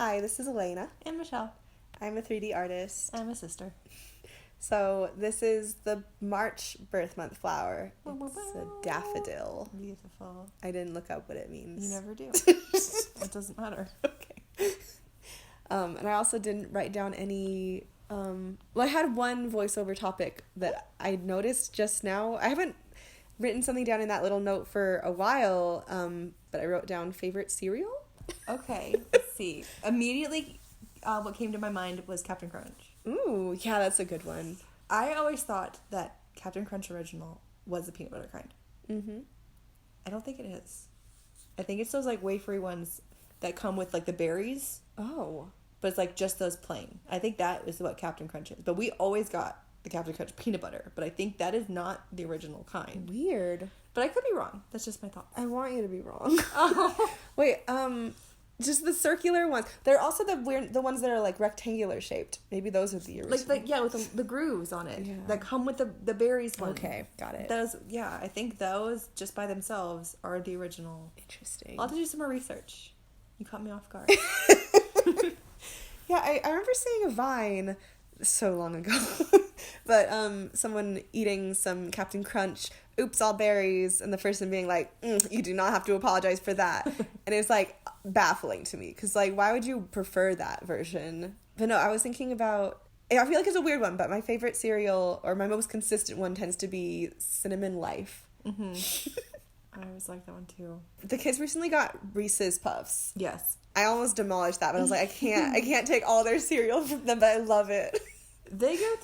Hi, this is Elena. And Michelle. I'm a 3D artist. I'm a sister. So this is the March birth month flower. It's a daffodil. Beautiful. I didn't look up what it means. You never do. It doesn't matter. Okay. And I also didn't write down any... I had one voiceover topic that I noticed just now. I haven't written something down in that little note for a while, but I wrote down favorite cereal. Okay, let's see. Immediately, what came to my mind was Captain Crunch. Ooh, yeah, that's a good one. I always thought that Captain Crunch original was the peanut butter kind. Mm-hmm. I don't think it is. I think it's those, wafery ones that come with, the berries. Oh. But it's, just those plain. I think that is what Captain Crunch is. But we always got the Captain Crunch peanut butter. But I think that is not the original kind. Weird. But I could be wrong. That's just my thought. I want you to be wrong. Oh. Wait, just the circular ones. They're also the ones that are rectangular shaped. Maybe those are the original. With the grooves on it. Yeah. That come with the berries one. Okay, got it. Those, yeah, I think those just by themselves are the original. Interesting. I'll have to do some more research. You caught me off guard. Yeah, I remember seeing a Vine so long ago, but someone eating some Captain Crunch, oops, all berries, and the person being like, you do not have to apologize for that. And it was baffling to me, because why would you prefer that version? But no, I was thinking about, I feel like it's a weird one, but my favorite cereal, or my most consistent one, tends to be Cinnamon Life. Mm-hmm. I always like that one too. The kids recently got Reese's Puffs. Yes. I almost demolished that, but I was like, I can't take all their cereal from them, but I love it. They go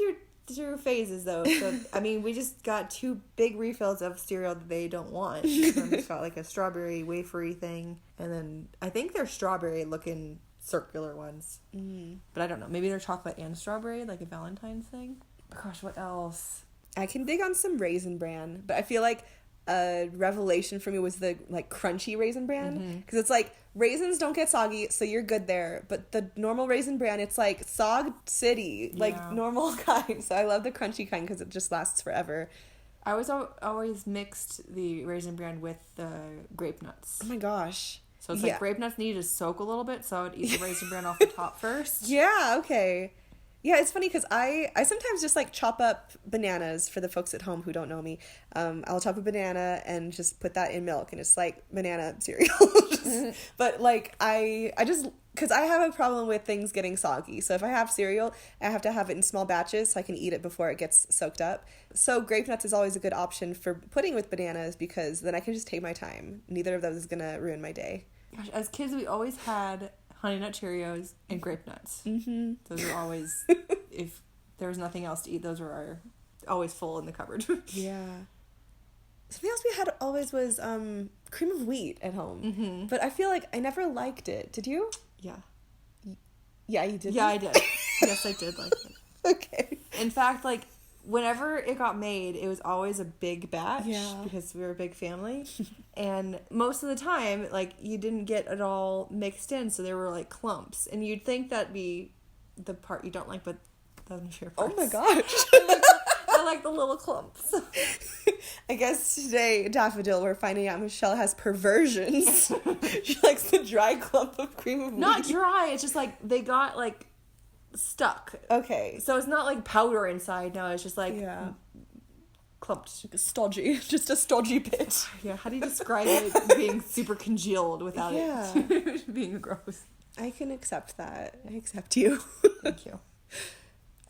through phases though. So I mean, we just got 2 big refills of cereal that they don't want. So I just got a strawberry wafery thing, and then I think they're strawberry looking circular ones. But I don't know. Maybe they're chocolate and strawberry, like a Valentine's thing. Gosh, what else? I can dig on some Raisin Bran, but I feel like a revelation for me was the crunchy Raisin Bran, because it's raisins don't get soggy, so you're good there, but the normal Raisin Bran, it's Sog City, normal kind. So I love the crunchy kind because it just lasts forever. I was always mixed the Raisin Bran with the grape nuts. Oh my gosh. So it's grape nuts need to soak a little bit, so I would eat the Raisin Bran off the top first. Yeah, okay. Yeah, it's funny because I sometimes just chop up bananas for the folks at home who don't know me. I'll chop a banana and just put that in milk, and it's banana cereal. But I just, because I have a problem with things getting soggy. So if I have cereal, I have to have it in small batches so I can eat it before it gets soaked up. So grape nuts is always a good option for putting with bananas, because then I can just take my time. Neither of those is going to ruin my day. Gosh, as kids, we always had Honey Nut Cheerios and grape nuts. Mm-hmm. Those were always, if there was nothing else to eat, those were always full in the cupboard. Yeah. Something else we had always was cream of wheat at home. Mm-hmm. But I feel I never liked it. Did you? Yeah. Yeah, you did? Yeah, I did. Yes, I did like it. Okay. In fact, whenever it got made, it was always a big batch, because we were a big family. And most of the time, you didn't get it all mixed in, so there were clumps. And you'd think that'd be the part you don't like, but those are my favorite parts. Oh my gosh. I like the little clumps. I guess today, Daffodil, we're finding out Michelle has perversions. She likes the dry clump of cream of wheat. Not dry, it's just they got stuck. Okay. So it's not powder inside. No, it's just clumped. Stodgy. Just a stodgy bit. Yeah, how do you describe it being super congealed without it being gross? I can accept that. I accept you. Thank you.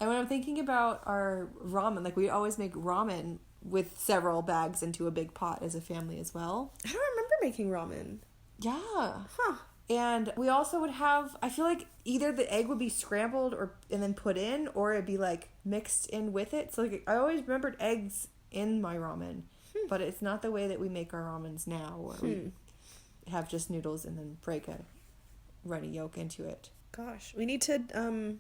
And when I'm thinking about our ramen, we always make ramen with several bags into a big pot as a family as well. I don't remember making ramen. Yeah. Huh. And we also would have, I feel either the egg would be scrambled and then put in, or it'd be mixed in with it. So I always remembered eggs in my ramen, but it's not the way that we make our ramens now, where we have just noodles and then break a runny yolk into it. Gosh, we need to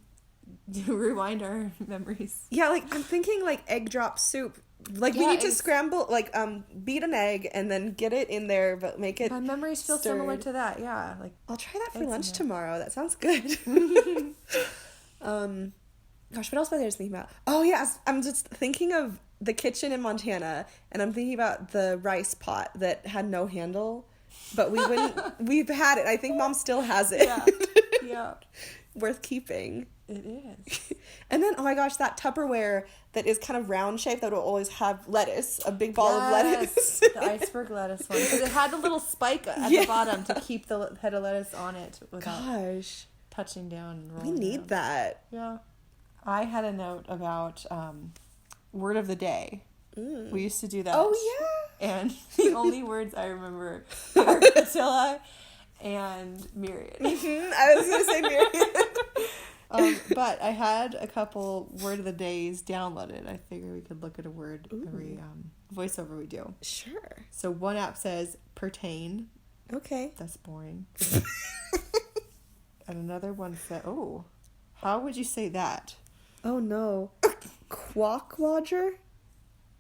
rewind our memories. Yeah, I'm thinking egg drop soup. We need to scramble, beat an egg and then get it in there, but make it My memories feel stirred. similar to that, yeah. I'll try that for lunch tomorrow. That sounds good. Gosh, what else was I just thinking about? Oh, yeah, I'm just thinking of the kitchen in Montana, and I'm thinking about the rice pot that had no handle, but we've had it. I think Mom still has it. Yeah. Yeah. Worth keeping. It is. And then, oh my gosh, that Tupperware that is kind of round shaped that will always have lettuce, a big ball of lettuce. The iceberg lettuce one. Because it had the little spike at the bottom to keep the head of lettuce on it without touching down and rolling. We need that. Yeah. I had a note about word of the day. We used to do that. Oh, yeah. And the only words I remember are Attila and Myriad. I was going to say Myriad. But I had a couple word of the days downloaded. I figure we could look at a word every voiceover we do. Sure. So one app says pertain. Okay. That's boring. And another one said, oh, how would you say that? Oh, no. Quackwodger?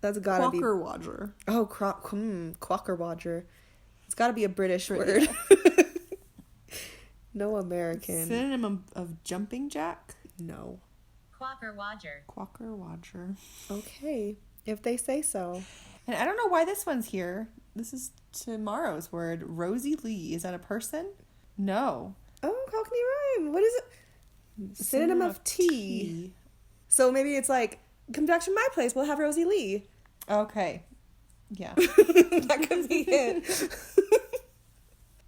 That's gotta be... Quackerwodger. Oh, Quackerwodger. It's gotta be a British word. No American. Synonym of jumping jack? No. Quackerwodger. Okay. If they say so. And I don't know why this one's here. This is tomorrow's word. Rosie Lee. Is that a person? No. Oh, Cockney rhyme. What is it? Synonym of tea. So maybe it's like, come back to my place. We'll have Rosie Lee. Okay. Yeah. That could be it.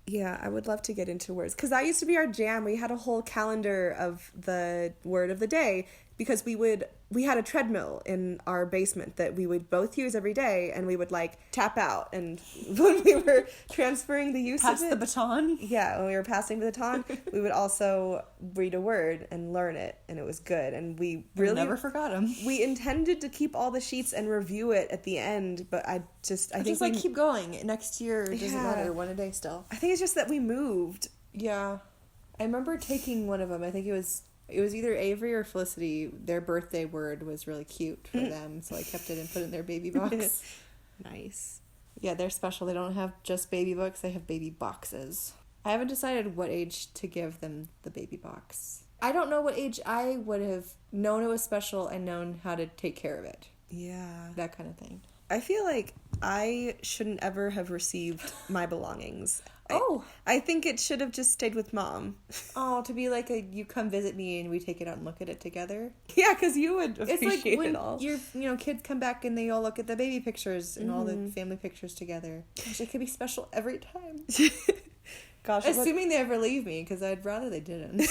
Yeah, I would love to get into words. Because that used to be our jam. We had a whole calendar of the word of the day because we had a treadmill in our basement that we would both use every day, and we would like tap out. And when we were transferring the use Pass of it, the baton. Yeah, when we were passing the baton, we would also read a word and learn it, and it was good. And we really never forgot them. We intended to keep all the sheets and review it at the end, but I think keep going. Next year it doesn't matter. One a day still. I think it's just that we moved. Yeah, I remember taking one of them. I think it was either Avery or Felicity. Their birthday word was really cute for them, so I kept it and put it in their baby box. Nice. Yeah, they're special. They don't have just baby books. They have baby boxes. I haven't decided what age to give them the baby box. I don't know what age I would have known it was special and known how to take care of it. Yeah. That kind of thing. I feel like I shouldn't ever have received my belongings. Oh. I think it should have just stayed with Mom. Oh, to be like you come visit me and we take it out and look at it together. Yeah, because you would appreciate it's like when it all. Your kids come back and they all look at the baby pictures and all the family pictures together. Gosh, it could be special every time. Gosh, assuming they ever leave me, because I'd rather they didn't.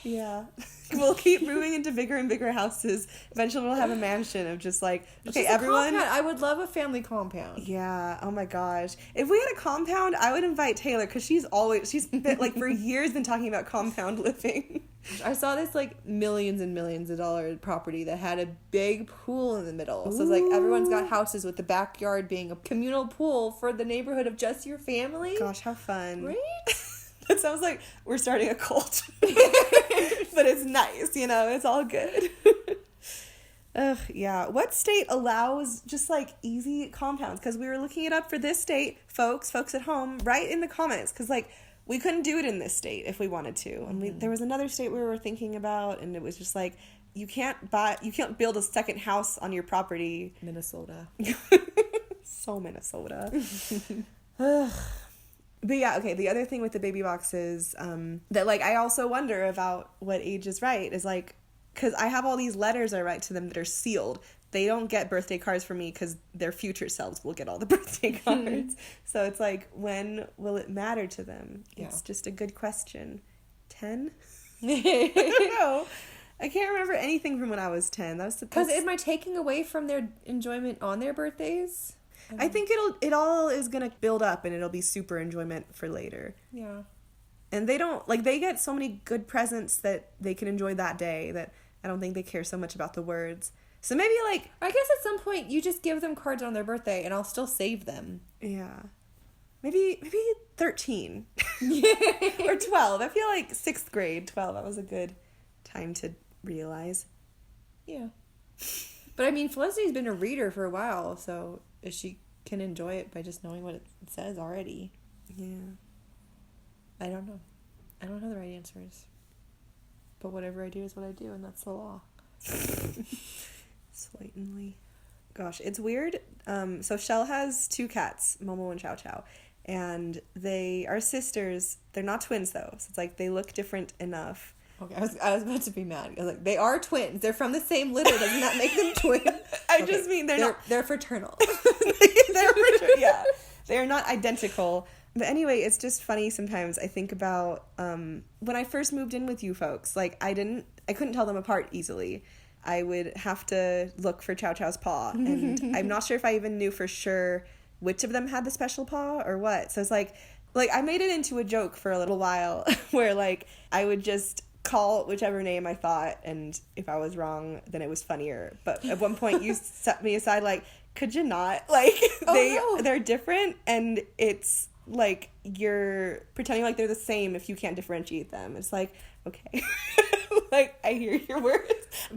Yeah. We'll keep moving into bigger and bigger houses. Eventually we'll have a mansion of just like, okay, just everyone. Compound. I would love a family compound. Yeah. Oh my gosh. If we had a compound, I would invite Taylor because she's been like for years been talking about compound living. I saw this like millions and millions of dollar property that had a big pool in the middle. So it's like everyone's got houses with the backyard being a communal pool for the neighborhood of just your family. Gosh, how fun. Right? That sounds like we're starting a cult. But it's nice, it's all good. Ugh, yeah. What state allows just like easy compounds? Because we were looking it up for this state, folks at home, write in the comments. Because like we couldn't do it in this state if we wanted to. And there was another state we were thinking about, and it was just like, you can't build a second house on your property. Minnesota. So Minnesota. Ugh. But yeah, okay, the other thing with the baby boxes that, like, I also wonder about what age is right is, like, because I have all these letters I write to them that are sealed. They don't get birthday cards from me because their future selves will get all the birthday cards. So it's like, when will it matter to them? Yeah. It's just a good question. 10? I don't know. I can't remember anything from when I was 10. Because am I taking away from their enjoyment on their birthdays? I think it all is gonna build up and it'll be super enjoyment for later. Yeah. And they don't, like, they get so many good presents that they can enjoy that day that I don't think they care so much about the words. So maybe, like, I guess at some point you just give them cards on their birthday and I'll still save them. Yeah. Maybe 13. Or 12. I feel like 6th grade, 12. That was a good time to realize. Yeah. But I mean, Felicity's been a reader for a while, so she can enjoy it by just knowing what it says already. Yeah. I don't know. I don't know the right answers. But whatever I do is what I do, and that's the law. Slightly. Gosh, it's weird. So Shell has 2 cats, Momo and Chow Chow. and they are sisters. They're not twins though, so it's like they look different enough. Okay, I was about to be mad. I was like, they are twins. They're from the same litter. Doesn't that make them twins? I just mean they're fraternal. Yeah, they're not identical. But anyway, it's just funny sometimes. I think about when I first moved in with you folks. Like I couldn't tell them apart easily. I would have to look for Chow Chow's paw, and I'm not sure if I even knew for sure which of them had the special paw or what. So it's like I made it into a joke for a little while where like I would just call whichever name I thought, and if I was wrong, then it was funnier. But at one point you set me aside like, could you not? Like they're different, and it's like you're pretending like they're the same if you can't differentiate them. It's like, okay. Like, I hear your words.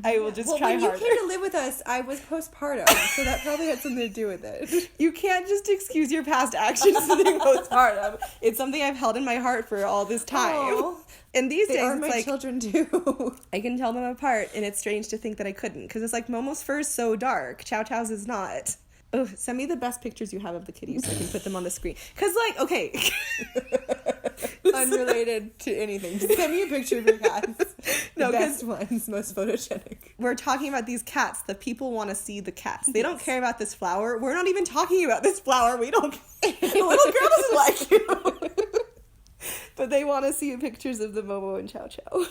I will just try harder. When you came to live with us, I was postpartum, so that probably had something to do with it. You can't just excuse your past actions to being postpartum. It's something I've held in my heart for all this time. Aww. And these days, it's my like children too. I can tell them apart, and it's strange to think that I couldn't, because it's like Momo's fur is so dark. Chow Chow's is not. Oh, send me the best pictures you have of the kitties so I can put them on the screen. Because, like, okay. Unrelated to anything. Just send me a picture of your cats. The best ones, most photogenic. We're talking about these cats. The people want to see the cats. They don't care about this flower. We're not even talking about this flower. We don't. The little girl doesn't like you. But they want to see pictures of the Momo and Chow Chow.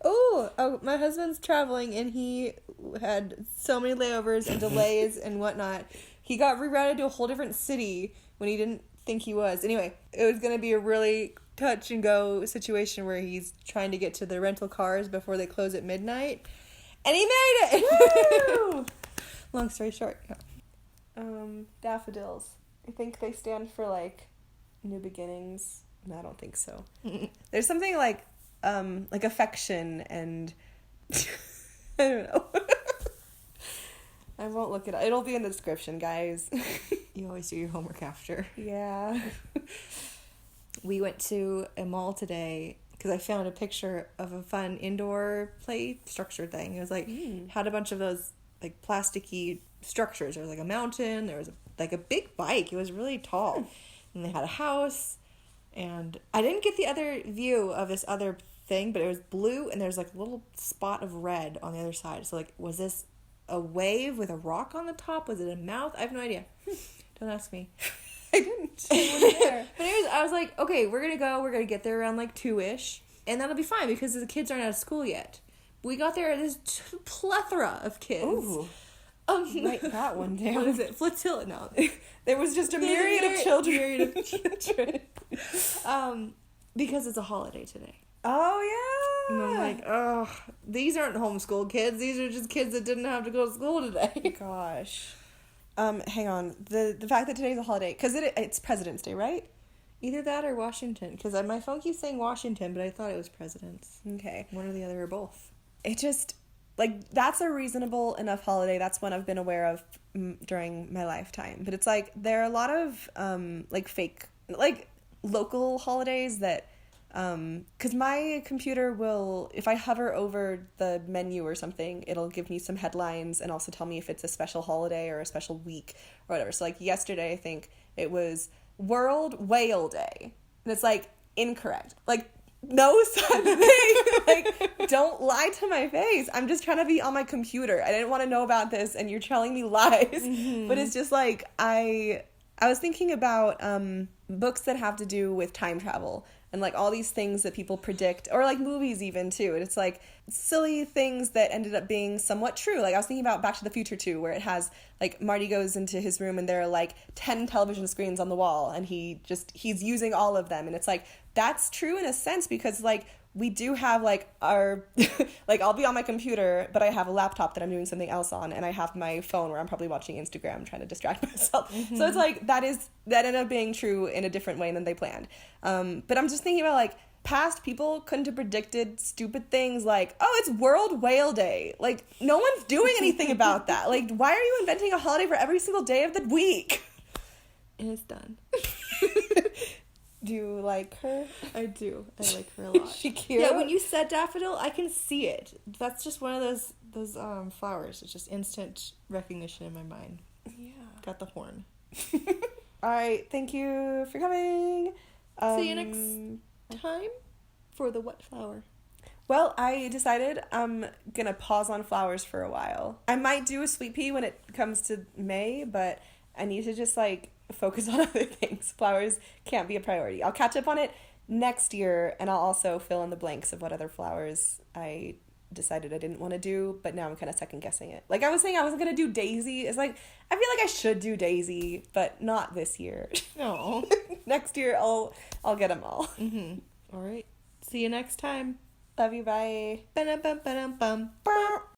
Oh, my husband's traveling, and he had so many layovers and delays and whatnot. He got rerouted to a whole different city when he didn't think he was. Anyway, it was going to be a really touch and go situation where he's trying to get to the rental cars before they close at midnight. And he made it! Woo! Long story short. Yeah. Daffodils. I think they stand for, like, new beginnings. No, I don't think so. There's something like affection and I don't know. I won't look it up. It'll be in the description, guys. You always do your homework after. Yeah. We went to a mall today because I found a picture of a fun indoor play structure thing. It was like, had a bunch of those like plasticky structures. There was like a mountain. There was a big bike. It was really tall. And they had a house. And I didn't get the other view of this other thing, but it was blue and there's like a little spot of red on the other side. So like, was this a wave with a rock on the top? Was it a mouth? I have no idea. Don't ask me. I didn't. I wasn't there. But anyways, I was like, okay, we're gonna go. We're gonna get there around like 2-ish, and that'll be fine because the kids aren't out of school yet. We got there, there's a plethora of kids. Ooh. Write that one down. What is it? Flotilla? No. There was just a myriad of children. Because it's a holiday today. Oh, yeah. And I'm like, oh, these aren't homeschool kids. These are just kids that didn't have to go to school today. Gosh. Hang on. The fact that today's a holiday, because it's President's Day, right? Either that or Washington. Because my phone keeps saying Washington, but I thought it was President's. Okay. One or the other or both. It just, like, that's a reasonable enough holiday. That's one I've been aware of during my lifetime. But it's like, there are a lot of, like, fake, like, local holidays that, because my computer will, if I hover over the menu or something, it'll give me some headlines and also tell me if it's a special holiday or a special week or whatever. So, like, yesterday, I think it was World Whale Day. And it's, like, incorrect. Like, no such thing. Like, don't lie to my face. I'm just trying to be on my computer. I didn't want to know about this, and you're telling me lies. Mm-hmm. But it's just, like, I was thinking about books that have to do with time travel and like all these things that people predict, or like movies even too. And it's like silly things that ended up being somewhat true. Like I was thinking about Back to the Future 2, where it has like Marty goes into his room and there are like 10 television screens on the wall and he's using all of them. And it's like, that's true in a sense because like we do have like our, like I'll be on my computer, but I have a laptop that I'm doing something else on, and I have my phone where I'm probably watching Instagram trying to distract myself. Mm-hmm. So it's like, that ended up being true in a different way than they planned. But I'm just thinking about like past people couldn't have predicted stupid things like, oh, it's World Whale Day. Like no one's doing anything about that. Like why are you inventing a holiday for every single day of the week? And it's done. Do you like her? I do. I like her a lot. Is she cute? Yeah, when you said daffodil, I can see it. That's just one of those flowers. It's just instant recognition in my mind. Yeah. Got the horn. All right. Thank you for coming. See you next time for the what flower? Well, I decided I'm going to pause on flowers for a while. I might do a sweet pea when it comes to May, but I need to just like focus on other things. Flowers can't be a priority. I'll catch up on it next year, and I'll also fill in the blanks of what other flowers I decided I didn't want to do, but now I'm kind of second guessing it. Like I was saying I wasn't going to do daisy. It's like I feel like I should do daisy, but not this year. No. Next year I'll get them all. Mm-hmm. All right. See you next time. Love you. Bye. Ba-dum-bum-ba-dum-bum.